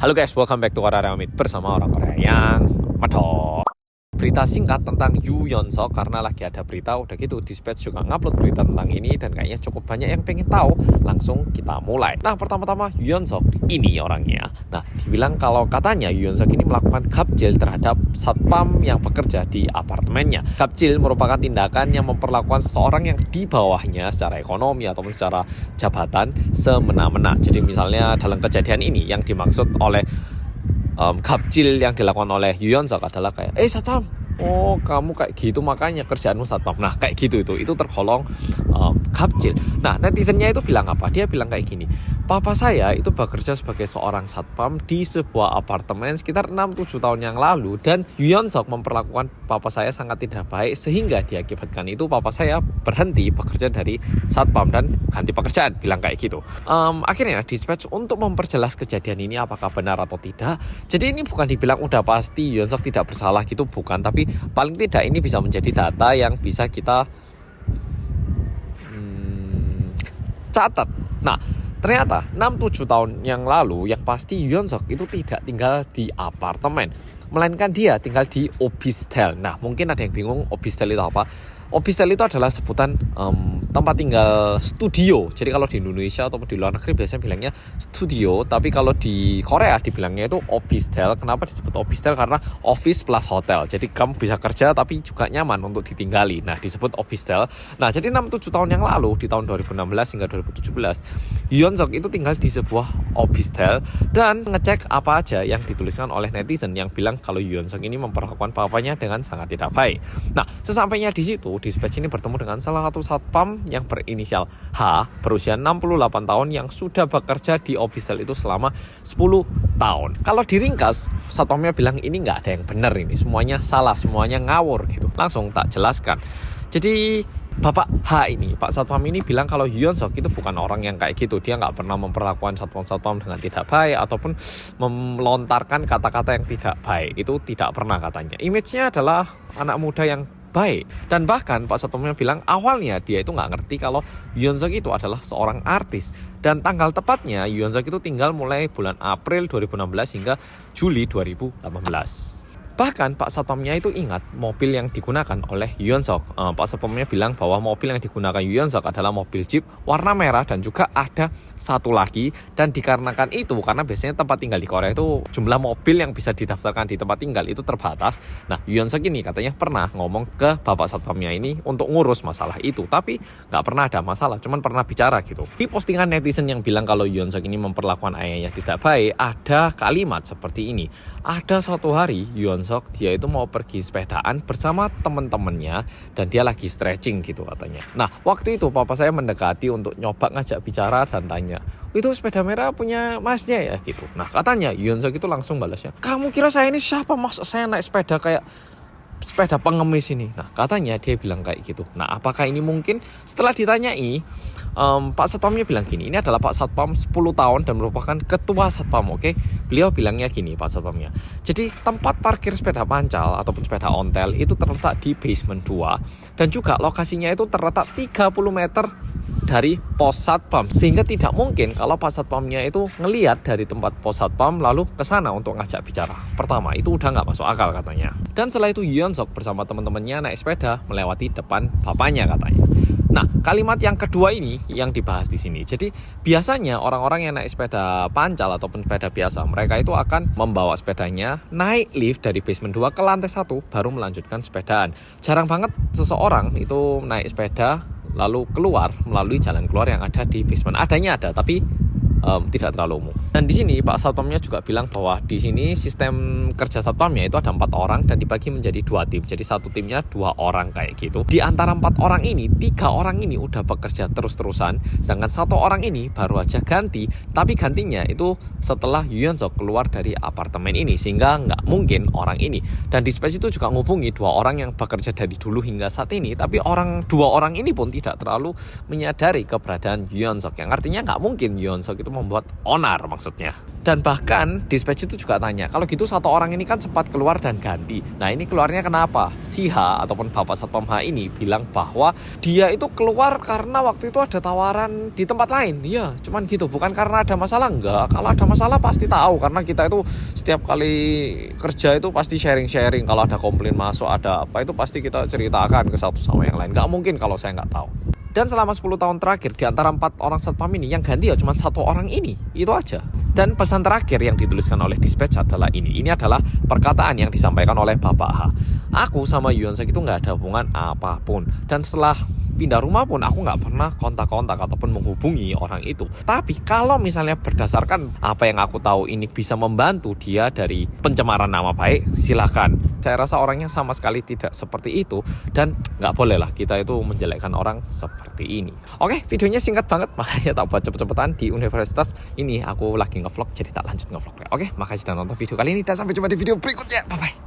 Halo guys, welcome back to Korea Amit bersama orang Korea yang medok. Berita singkat tentang Yoo Yeon Seok karena lagi ada berita, udah gitu Dispatch juga ngupload berita tentang ini dan kayaknya cukup banyak yang pengen tahu. Langsung kita mulai. Nah, pertama-tama Yoo Yeon Seok ini orangnya. Nah, dibilang kalau katanya Yoo Yeon Seok ini melakukan gapjil terhadap satpam yang bekerja di apartemennya. Gapjil merupakan tindakan yang memperlakukan seseorang yang di bawahnya secara ekonomi ataupun secara jabatan semena-mena. Jadi misalnya dalam kejadian ini yang dimaksud oleh gapjil yang dilakukan oleh Yoo Yeon Seok adalah kayak satpam, oh kamu kayak gitu makanya kerjaanmu satpam. Nah kayak gitu itu tergolong gapjil. Nah netizennya itu bilang apa? Dia bilang kayak gini, papa saya itu bekerja sebagai seorang satpam di sebuah apartemen sekitar 6-7 tahun yang lalu, dan Yoo Yeon Seok memperlakukan papa saya sangat tidak baik sehingga diakibatkan itu papa saya berhenti bekerja dari satpam dan ganti pekerjaan, bilang kayak gitu. Akhirnya Dispatch untuk memperjelas kejadian ini apakah benar atau tidak. Jadi ini bukan dibilang udah pasti Yoo Yeon Seok tidak bersalah gitu, bukan, tapi paling tidak ini bisa menjadi data yang bisa kita catat. Nah, ternyata 6-7 tahun yang lalu yang pasti Yoo Yeon Seok itu tidak tinggal di apartemen, melainkan dia tinggal di opistel. Nah, mungkin ada yang bingung opistel itu apa? Opistel itu adalah sebutan tempat tinggal studio. Jadi kalau di Indonesia ataupun di luar negeri biasanya bilangnya studio, tapi kalau di Korea dibilangnya itu opistel. Kenapa disebut opistel? Karena office plus hotel. Jadi kamu bisa kerja tapi juga nyaman untuk ditinggali. Nah, disebut opistel. Nah, jadi 6-7 tahun yang lalu di tahun 2016 hingga 2017, Yoo Yeon Seok itu tinggal di sebuah opistel dan ngecek apa aja yang dituliskan oleh netizen yang bilang kalau Yoo Yeon Seok ini memperlakukan papanya dengan sangat tidak baik. Nah, sesampainya di situ, Dispatch ini bertemu dengan salah satu satpam yang berinisial H, berusia 68 tahun yang sudah bekerja di opistel itu selama 10 tahun. Kalau diringkas, satpamnya bilang ini nggak ada yang benar, ini semuanya salah, semuanya ngawur gitu. Langsung tak jelaskan. Jadi Bapak H ini, Pak Satpam ini bilang kalau Yoo Yeon Seok itu bukan orang yang kayak gitu. Dia nggak pernah memperlakukan satpam-satpam dengan tidak baik ataupun melontarkan kata-kata yang tidak baik. Itu tidak pernah katanya. Image-nya adalah anak muda yang baik. Dan bahkan Pak Satpamnya bilang awalnya dia itu nggak ngerti kalau Yoo Yeon Seok itu adalah seorang artis. Dan tanggal tepatnya Yoo Yeon Seok itu tinggal mulai bulan April 2016 hingga Juli 2018. Bahkan Pak Satpamnya itu ingat mobil yang digunakan oleh Yoo Yeon Seok. Pak Satpamnya bilang bahwa mobil yang digunakan Yoo Yeon Seok adalah mobil Jeep warna merah dan juga ada satu lagi. Dan dikarenakan itu, karena biasanya tempat tinggal di Korea itu jumlah mobil yang bisa didaftarkan di tempat tinggal itu terbatas. Nah, Yoo Yeon Seok ini katanya pernah ngomong ke Bapak Satpamnya ini untuk ngurus masalah itu, tapi nggak pernah ada masalah, cuman pernah bicara gitu. Di postingan netizen yang bilang kalau Yoo Yeon Seok ini memperlakukan ayahnya tidak baik, ada kalimat seperti ini. Ada suatu hari Yoo Yeon Seok dia itu mau pergi sepedaan bersama teman-temannya dan dia lagi stretching gitu katanya. Nah, waktu itu papa saya mendekati untuk nyoba ngajak bicara dan tanya, itu sepeda merah punya masnya ya gitu. Nah, katanya Yoo Yeon Seok itu langsung balasnya, kamu kira saya ini siapa, masa saya naik sepeda kayak sepeda pengemis ini. Nah, katanya dia bilang kayak gitu. Nah, apakah ini mungkin? Setelah ditanyai, Pak Satpamnya bilang gini, ini adalah Pak Satpam 10 tahun dan merupakan ketua Satpam, oke? Beliau bilangnya gini, Pak Satpamnya. Jadi, tempat parkir sepeda pancal ataupun sepeda ontel itu terletak di basement 2 dan juga lokasinya itu terletak 30 meter dari pos satpam, sehingga tidak mungkin kalau Pak Satpamnya itu ngelihat dari tempat pos satpam lalu ke sana untuk ngajak bicara. Pertama, itu udah nggak masuk akal katanya. Dan setelah itu Yoo Yeon Seok bersama teman-temannya naik sepeda melewati depan bapaknya katanya. Nah, kalimat yang kedua ini yang dibahas di sini. Jadi biasanya orang-orang yang naik sepeda pancal ataupun sepeda biasa, mereka itu akan membawa sepedanya naik lift dari basement 2 ke lantai 1 baru melanjutkan sepedaan. Jarang banget seseorang itu naik sepeda lalu keluar melalui jalan keluar yang ada di basement. Adanya ada, tapi tidak terlalu umum. Dan di sini Pak Satpamnya juga bilang bahwa di sini sistem kerja satpamnya itu ada 4 orang dan dibagi menjadi 2 tim. Jadi satu timnya 2 orang kayak gitu. Di antara 4 orang ini, 3 orang ini udah bekerja terus-terusan, sedangkan 1 orang ini baru aja ganti. Tapi gantinya itu setelah Yoo Yeon Seok keluar dari apartemen ini, sehingga nggak mungkin orang ini. Dan Dispatch itu juga ngubungi 2 orang yang bekerja dari dulu hingga saat ini, tapi 2 orang ini pun tidak terlalu menyadari keberadaan Yoo Yeon Seok, yang artinya nggak mungkin Yoo Yeon Seok itu membuat onar maksudnya. Dan bahkan dispatch itu juga tanya, kalau gitu satu orang ini kan sempat keluar dan ganti. Nah ini keluarnya kenapa? Si H ataupun Bapak Satpam H ini bilang bahwa dia itu keluar karena waktu itu ada tawaran di tempat lain. Iya, cuman gitu, bukan karena ada masalah. Enggak, kalau ada masalah pasti tahu. Karena kita itu setiap kali kerja itu pasti sharing-sharing. Kalau ada komplain masuk, ada apa, itu pasti kita ceritakan ke satu sama yang lain. Nggak mungkin kalau saya nggak tahu. Dan selama 10 tahun terakhir, di antara 4 orang satpam ini, yang ganti ya cuma 1 orang ini. Itu aja. Dan pesan terakhir yang dituliskan oleh dispatch adalah ini. Ini adalah perkataan yang disampaikan oleh Bapak H. Aku sama Yunsek itu nggak ada hubungan apapun. Dan setelah pindah rumah pun aku nggak pernah kontak-kontak ataupun menghubungi orang itu. Tapi kalau misalnya berdasarkan apa yang aku tahu ini bisa membantu dia dari pencemaran nama baik, silakan. Saya rasa orangnya sama sekali tidak seperti itu. Dan nggak boleh lah kita itu menjelekkan orang seperti ini. Oke, videonya singkat banget, makanya tak buat cepet-cepetan. Di universitas ini aku lagi ngevlog, jadi tak lanjut ngevlognya. Oke, makasih sudah nonton video kali ini dan sampai jumpa di video berikutnya. Bye-bye.